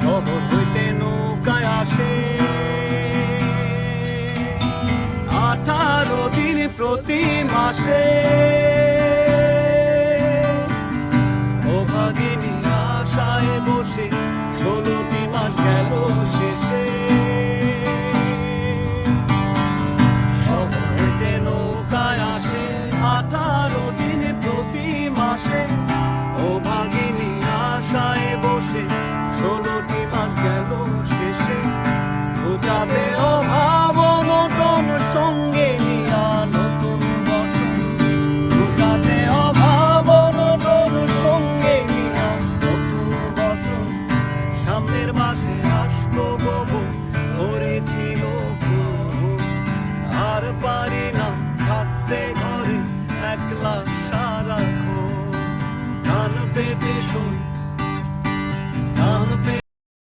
শহর হইতে নৌকায় আসে 18 দিন প্রতি মাসে। ও ভাগিনী আশায় বসে 16টি মাস গেল শেষে। শহর হইতে নৌকায় আসে 18 দিন প্রতি মাসে। ও ভাগিনী আশায় বসে 16টি মাস গেল শেষে। বুঝাতে অভাব অনটন সঙ্গে নিয়া নতুন বসন। বুঝাতে অভাব অনটন সঙ্গে নিয়া নতুন বসন। সামনের মাসে আসতো ববু ধরেছিল ফোন। আর পারি না থাকতে ঘরে একলা সারাক্ষণ। কান পেতে শুনি